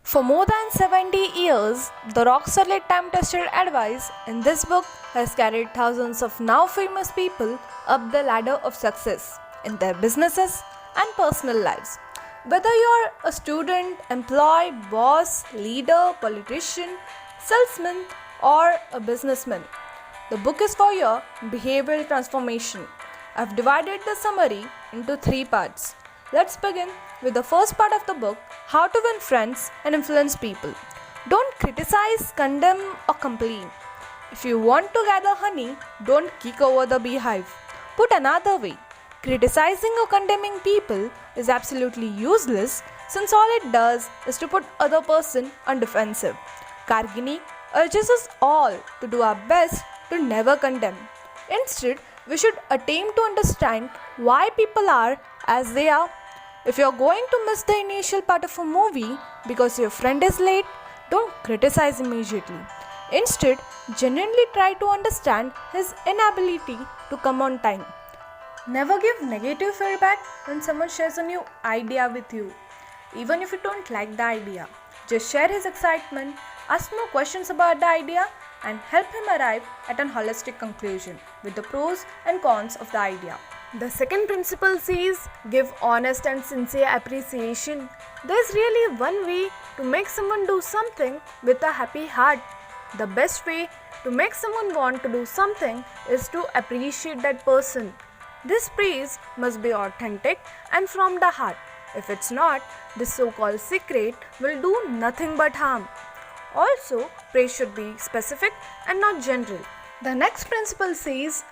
For more than 70 years, the rock-solid time-tested advice in this book has carried thousands of now famous people up the ladder of success in their businesses and personal lives. Whether you're a student, employee, boss, leader, politician, salesman, or a businessman, the book is for your behavioral transformation. I've divided the summary into 3 parts. Let's begin with the first part of the book, How to Win Friends and Influence People. Don't criticize, condemn, or complain. If you want to gather honey, don't kick over the beehive. Put another way, criticizing or condemning people is absolutely useless, since all it does is to put other person on defensive. Carnegie urges us all to do our best to never condemn. Instead, we should attempt to understand why people are as they are. If you're going to miss the initial part of a movie because your friend is late, don't criticize immediately. Instead, genuinely try to understand his inability to come on time. Never give negative feedback when someone shares a new idea with you. Even if you don't like the idea, just share his excitement, ask more questions about the idea, and help him arrive at a holistic conclusion with the pros and cons of the idea. The second principle says, give honest and sincere appreciation. There's really one way to make someone do something with a happy heart. The best way to make someone want to do something is to appreciate that person. This praise must be authentic and from the heart. If it's not, this so-called secret will do nothing but harm. Also, praise should be specific and not general. The next principle says,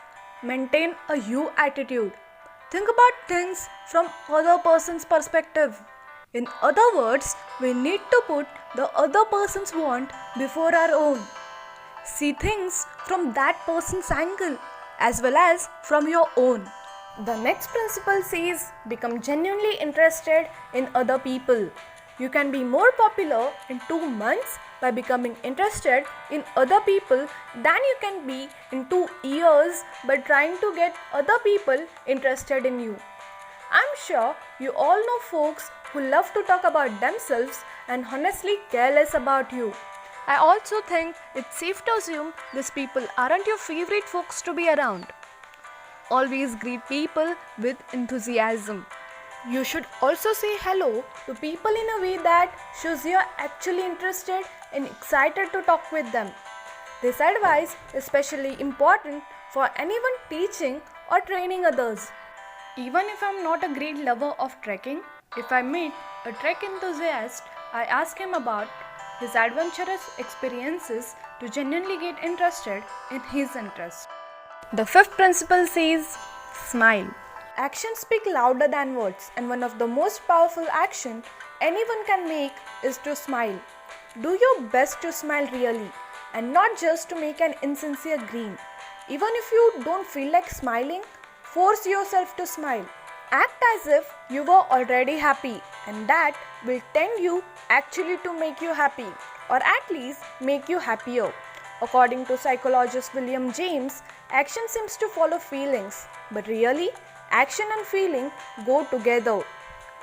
maintain a you attitude. Think about things from other person's perspective. In other words, we need to put the other person's want before our own. See things from that person's angle as well as from your own. The next principle says, become genuinely interested in other people. You can be more popular in 2 months by becoming interested in other people than you can be in 2 years by trying to get other people interested in you. I'm sure you all know folks who love to talk about themselves and honestly care less about you. I also think it's safe to assume these people aren't your favorite folks to be around. Always greet people with enthusiasm. You should also say hello to people in a way that shows you're actually interested and excited to talk with them. This advice is especially important for anyone teaching or training others. Even if I'm not a great lover of trekking, if I meet a trek enthusiast, I ask him about his adventurous experiences to genuinely get interested in his interests. The fifth principle says, smile. Actions speak louder than words, and one of the most powerful actions anyone can make is to smile. Do your best to smile really, and not just to make an insincere grin. Even if you don't feel like smiling, force yourself to smile. Act as if you were already happy, and that will tend you actually to make you happy, or at least make you happier. According to psychologist William James, action seems to follow feelings, but really, action and feeling go together.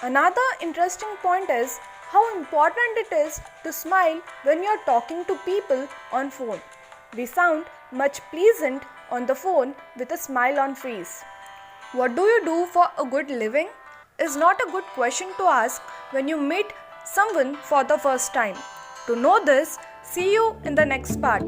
Another interesting point is how important it is to smile when you are talking to people on phone. We sound much pleasant on the phone with a smile on face. What do you do for a good living? Is not a good question to ask when you meet someone for the first time. To know this, see you in the next part.